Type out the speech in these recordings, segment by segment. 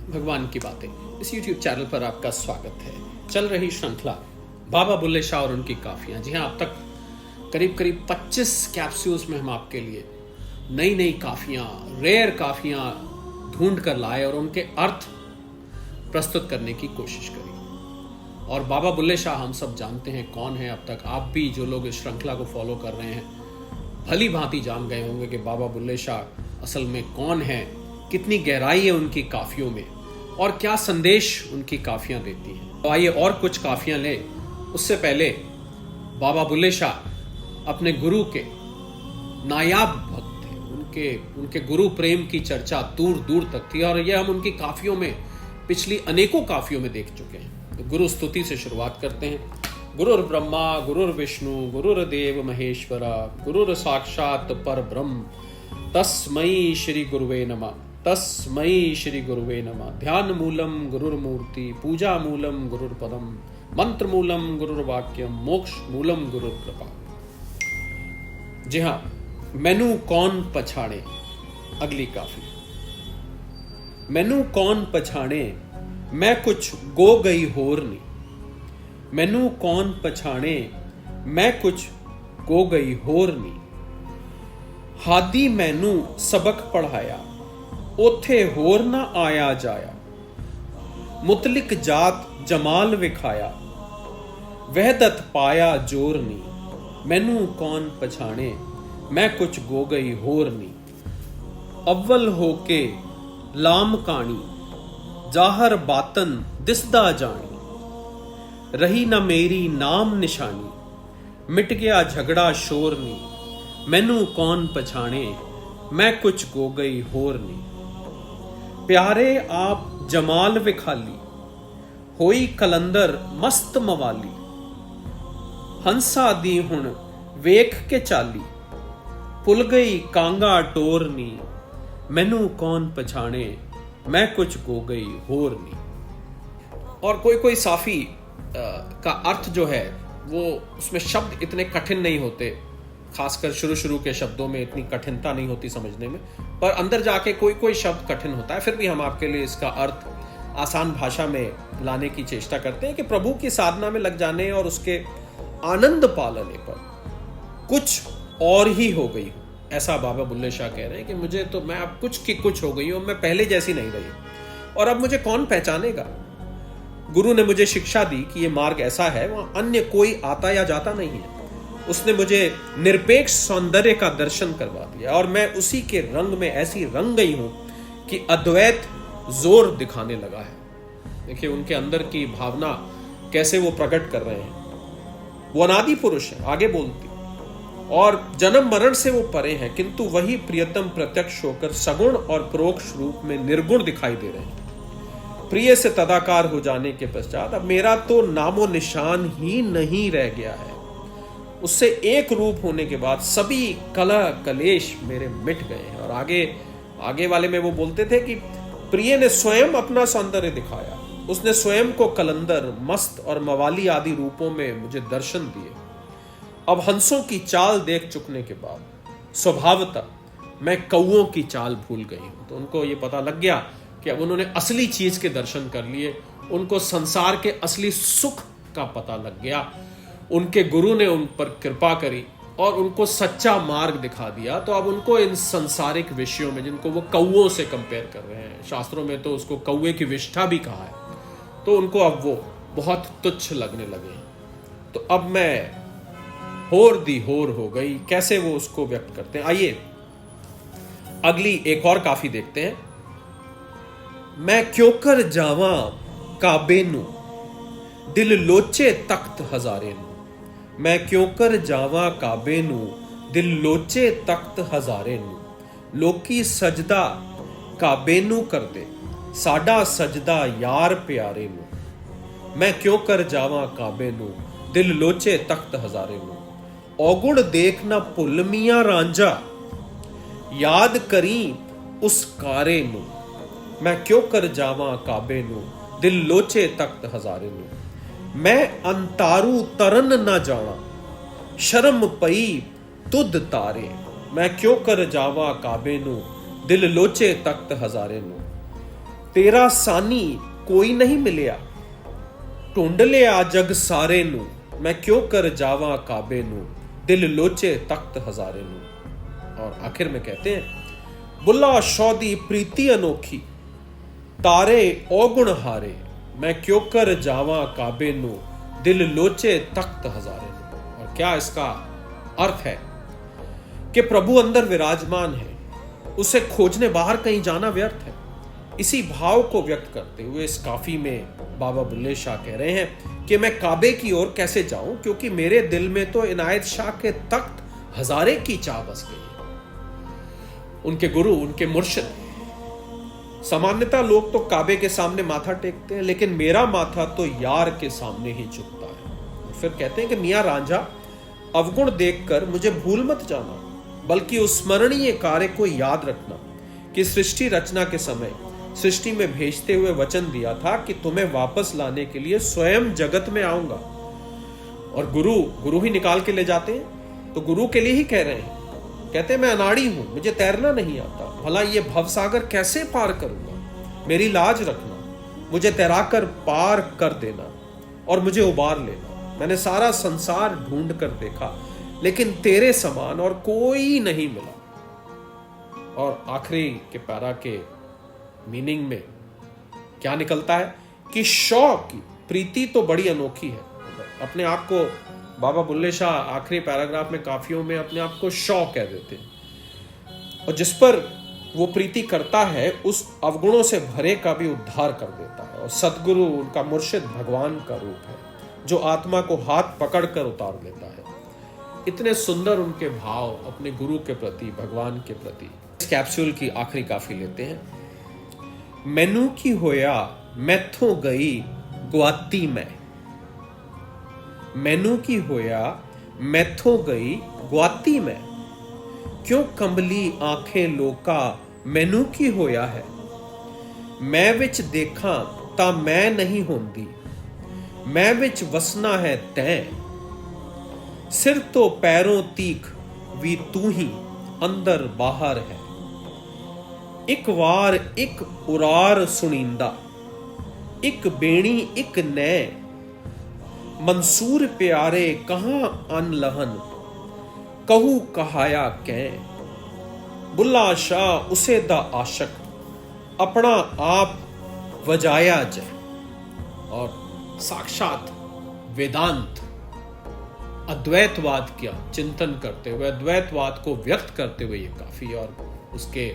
भगवान की बातें इस YouTube चैनल पर आपका स्वागत है। चल रही श्रृंखला बाबा बुल्ले शाह और उनकी काफियां। जी हाँ, अब तक करीब 25 कैप्सूल्स में हम आपके लिए नई नई काफियां, रेयर काफियां ढूंढ कर लाए और उनके अर्थ प्रस्तुत करने की कोशिश करी। और बाबा बुल्ले शाह हम सब जानते हैं कौन है। अब तक आप भी जो लोग इस श्रृंखला को फॉलो कर रहे हैं भली भांति जान गए होंगे कि बाबा बुल्ले शाह असल में कौन है, कितनी गहराई है उनकी काफियों में और क्या संदेश उनकी काफियां देती हैं। तो आइए और कुछ काफियां ले। उससे पहले बाबा बुल्ले शाह अपने गुरु के नायाब भक्त थे। उनके गुरु प्रेम की चर्चा दूर दूर तक थी और यह हम उनकी काफियों में पिछली अनेकों काफियों में देख चुके हैं। तो गुरु स्तुति से शुरुआत करते हैं। गुरुर ब्रह्मा गुरुर विष्णु गुरुर्देव महेश्वरा गुरुर साक्षात पर ब्रह्म तस्मै श्री गुरुवे नमः। तस्मै श्री गुरुवे नमः। ध्यान मूलम गुरुर्मूर्ति पूजा मूलम गुरुर्पदम मंत्र मूलम गुरुर्वाक्यम मोक्ष मूलम गुरुर्कृपा। जी हाँ, मैनू कौन पछाणे। अगली काफी। मैनू कौन पछाणे मैं कुछ गो गई होर नी। मैनू कौन पछाणे मैं कुछ गो गई होर नी। हादी मैनू सबक पढ़ाया ओथे होर ना आया जाया। मुतलिक जात जमाल विखाया वहदत पाया जोर नी। मैनू कौन पछाणे मैं कुछ गो गई होर नी। अव्वल होके लाम काणी जाहर बातन दिसदा जानी। रही न मेरी नाम निशानी मिट गया झगड़ा शोर नी। मैनू कौन पछाणे मैं कुछ गो गई होर नी। प्यारे आप जमाल विखाली होई कलंदर मस्त मवाली। हंसा दी हुण वेख के चाली पुल गई कांगा टोर नी। मैनू कौन पछाणे मैं कुछ गो गई होर नी। और कोई साफी का अर्थ जो है वो उसमें शब्द इतने कठिन नहीं होते, खासकर शुरू के शब्दों में इतनी कठिनता नहीं होती समझने में, पर अंदर जाके कोई शब्द कठिन होता है। फिर भी हम आपके लिए इसका अर्थ आसान भाषा में लाने की चेष्टा करते हैं कि प्रभु की साधना में लग जाने और उसके आनंद पालने पर कुछ और ही हो गई हूं। ऐसा बाबा बुल्ले शाह कह रहे हैं कि मुझे तो मैं अब कुछ की कुछ हो गई हूं, मैं पहले जैसी नहीं रही और अब मुझे कौन पहचानेगा। गुरु ने मुझे शिक्षा दी कि ये मार्ग ऐसा है, वहां अन्य कोई आता या जाता नहीं है। उसने मुझे निरपेक्ष सौंदर्य का दर्शन करवा दिया और मैं उसी के रंग में ऐसी रंग गई हूं कि अद्वैत जोर दिखाने लगा है। देखिए उनके अंदर की भावना कैसे वो प्रकट कर रहे हैं। वो अनादि पुरुष है, आगे बोलती, और जन्म मरण से वो परे हैं, किंतु वही प्रियतम प्रत्यक्ष होकर सगुण और परोक्ष रूप में निर्गुण दिखाई दे रहे हैं। प्रिय से तदाकार हो जाने के पश्चात अब मेरा तो नामो निशान ही नहीं रह गया है। उससे एक रूप होने के बाद सभी कलह कलेश मेरे मिट गए हैं। और आगे वाले में वो बोलते थे कि प्रिय ने स्वयं अपना सौंदर्य दिखाया। उसने स्वयं को कलंदर मस्त और मवाली आदि रूपों में मुझे दर्शन दिए। अब हंसों की चाल देख चुकने के बाद स्वभावतः मैं कौओं की चाल भूल गई हूं। तो उनको ये पता लग गया कि अब उन्होंने असली चीज के दर्शन कर लिए, उनको संसार के असली सुख का पता लग गया। उनके गुरु ने उन पर कृपा करी और उनको सच्चा मार्ग दिखा दिया। तो अब उनको इन संसारिक विषयों में, जिनको वो कौओं से कंपेयर कर रहे हैं, शास्त्रों में तो उसको कौए की विष्ठा भी कहा है, तो उनको अब वो बहुत तुच्छ लगने लगे। तो अब मैं होर दी होर हो गई, कैसे वो उसको व्यक्त करते हैं। आइए अगली एक और काफी देखते हैं। मैं क्यों कर जावा काबे नू दिल लोचे तख्त हजारे नू। मैं क्यों कर जावा काबे नू दिल लोचे तख्त हजारे नू। लोकी सजदा काबे नू कर दे साडा सजदा यार प्यारे नू। मैं क्यों कर जावा काबे नू दिल लोचे तख्त हजारे नू। औगुण देख ना भुल मियां रांझा याद करी उस कारे नू। मैं क्यों कर जावा काबे नू दिल लोचे तख्त हजारे नू। मैं अंतारू तरन ना जाना शर्म पई तुद तारे। मैं क्यों कर जावा काबे नू दिल लोचे तख्त हजारे नू। तेरा सानी कोई नहीं मिलिया, ढूंढ लिया जग सारे नू, मैं क्यों कर जावा काबे नू, दिल लोचे तख्त हजारे नू। और आखिर में कहते हैं, बुल्ला शौदी प्रीति अनोखी, तारे औगुण हारे, मैं क्यों कर जावा काबे नू, दिल लोचे तख्त हजारे नू। और क्या इसका अर्थ है कि प्रभु अंदर विराजमान है, उसे खोजने बाहर कहीं जाना व्यर्थ है। इसी भाव को व्यक्त करते हुए इस काफी में बाबा बुल्ले शाह कह रहे हैं कि मैं काबे की ओर कैसे जाऊं, क्योंकि मेरे दिल में तो इनायत शाह के तख्त हजारे की चाह बस गई है। उनके गुरु, उनके मुर्शिद। सामान्यतः लोग तो काबे के सामने माथा टेकते हैं, लेकिन मेरा माथा तो यार के सामने ही झुकता है। फिर कहते हैं कि मियां रांझा, अवगुण देखकर मुझे भूल मत जाना, बल्कि उस स्मरणीय कार्य को याद रखना कि सृष्टि रचना के समय सृष्टि में भेजते हुए वचन दिया था कि तुम्हें वापस लाने के लिए स्वयं जगत में आऊंगा। और गुरु ही निकाल के ले जाते हैं, तो गुरु के लिए ही कह रहे हैं। कहते हैं, मैं अनाड़ी हूं, मुझे तैरना नहीं आता, भला ये भवसागर कैसे पार करूंगा, मेरी लाज रखना, मुझे तैराकर पार कर देना और मुझे उबार लेना। मैंने सारा संसार ढूंढ कर देखा, लेकिन तेरे समान और कोई नहीं मिला। और आखिरी के पैरा के मीनिंग में क्या निकलता है कि शौक की प्रीति तो बड़ी अनोखी है। अपने आप को बाबा बुल्ले शाह आखिरी पैराग्राफ में काफियों में अपने आप को शौक कह देते हैं, और जिस पर वो प्रीति करता है उस अवगुणों से भरे का भी उद्धार कर देता है। और सदगुरु, उनका मुर्शिद, भगवान का रूप है जो आत्मा को हाथ पकड़कर उतार लेता है। इतने सुंदर उनके भाव अपने गुरु के प्रति, भगवान के प्रति। इस कैप्सूल की आखिरी काफी लेते हैं। मैनू की होया मैथों गई गुआती मैं, मैनू की होया मैथों गई गुआती मैं, क्यों कंबली आंखें लोका मैनू की होया है, मैं विच देखा ता मैं नहीं होंदी, मैं विच वसना है तैं, सिर तो पैरों तीख भी तू ही अंदर बाहर है, एक वार एक उरार सुनिंदा, एक बेणी एक नै, मंसूर प्यारे कहां अनलहन, कहू कहाया कै, बुल्ला शाह उसे दा आशक, अपना आप वजाया जय। और साक्षात वेदांत अद्वैतवाद का चिंतन करते हुए, अद्वैतवाद को व्यक्त करते हुए ये काफी, और उसके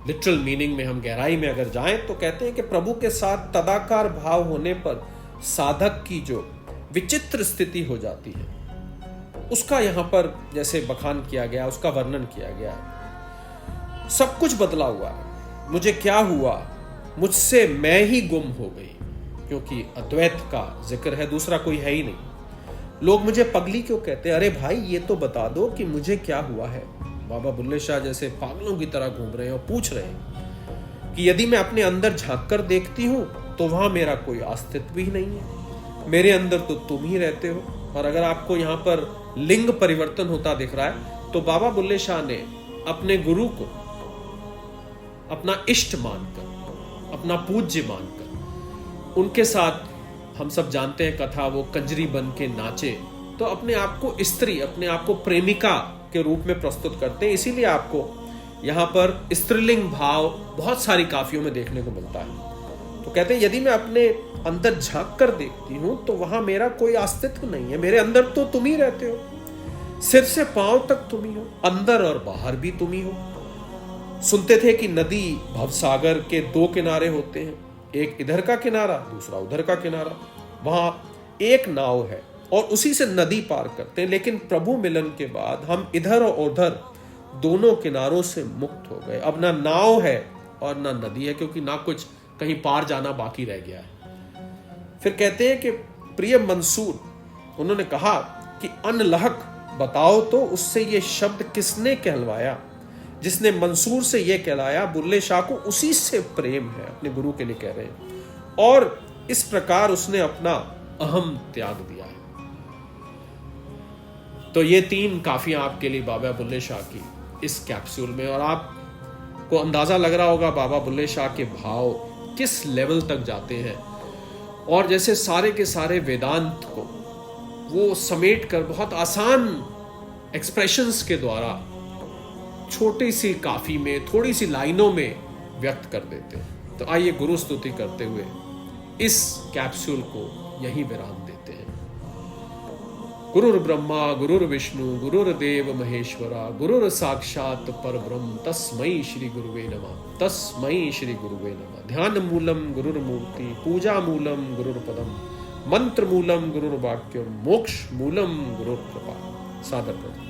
लिटरल मीनिंग में हम गहराई में अगर जाएं तो कहते हैं कि प्रभु के साथ तदाकार भाव होने पर साधक की जो विचित्र स्थिति हो जाती है, उसका यहां पर जैसे बखान किया गया, उसका वर्णन किया गया। सब कुछ बदला हुआ है, मुझे क्या हुआ, मुझसे मैं ही गुम हो गई, क्योंकि अद्वैत का जिक्र है, दूसरा कोई है ही नहीं। लोग मुझे पगली क्यों कहते हैं? अरे भाई, ये तो बता दो कि मुझे क्या हुआ है। बाबा बुल्ले शाह जैसे पागलों की तरह घूम रहे हैं और पूछ रहे हैं कि यदि मैं अपने अंदर झांक कर देखती हूं तो वहां मेरा कोई अस्तित्व ही नहीं है, मेरे अंदर तो तुम ही रहते हो। और अगर आपको यहाँ पर लिंग परिवर्तन होता दिख रहा है तो बाबा बुल्ले शाह ने अपने गुरु को अपना इष्ट मानकर, अपना पूज्य मानकर, उनके साथ हम सब जानते हैं कथा, वो कंजरी बन के नाचे, तो अपने आप को स्त्री, अपने आप को प्रेमिका के रूप में प्रस्तुत करते हैं। इसीलिए आपको यहाँ पर स्त्रीलिंग भाव बहुत सारी काफियों में देखने को मिलता है। तो कहते हैं यदि मैं अपने अंदर झांक कर देखती हूं तो वहां मेरा कोई अस्तित्व नहीं है, मेरे अंदर तो तुम ही रहते हो, सिर से पांव तक तुम ही हो, अंदर और बाहर भी तुम ही हो। सुनते थे कि नदी भवसागर के दो किनारे होते हैं, एक इधर का किनारा, दूसरा उधर का किनारा, वहां एक नाव है और उसी से नदी पार करते हैं। लेकिन प्रभु मिलन के बाद हम इधर और उधर दोनों किनारों से मुक्त हो गए। अब ना नाव है और ना नदी है, क्योंकि ना कुछ कहीं पार जाना बाकी रह गया है। फिर कहते हैं कि प्रिय मंसूर, उन्होंने कहा कि अनलहक बताओ तो उससे ये शब्द किसने कहलवाया, जिसने मंसूर से ये कहलाया बुल्ले शाह को उसी से प्रेम है, अपने गुरु के लिए कह रहे हैं। और इस प्रकार उसने अपना अहम त्याग दिया है। तो ये 3 काफियां आपके लिए बाबा बुल्ले शाह की इस कैप्सूल में, और आपको अंदाजा लग रहा होगा बाबा बुल्ले शाह के भाव किस लेवल तक जाते हैं, और जैसे सारे के सारे वेदांत को वो समेट कर बहुत आसान एक्सप्रेशंस के द्वारा छोटी सी काफी में, थोड़ी सी लाइनों में व्यक्त कर देते हैं। तो आइए गुरु स्तुति करते हुए इस कैप्सूल को यहीं विराम देते हैं। गुरुर् ब्रह्मा गुरुर्विष्णु गुरुर्देव महेश्वरा, गुरुर् साक्षात परब्रह्म, तस्मै श्री गुरुवे नमः, तस्मै श्री गुरुवे नमः। ध्यान मूलम गुरुर्मूर्ति, पूजा मूलम गुरुर्पदम, मंत्र मूलम गुरुर्वाक्यम, मोक्ष मूलम गुरुर्कृपा। सादर करते हैं।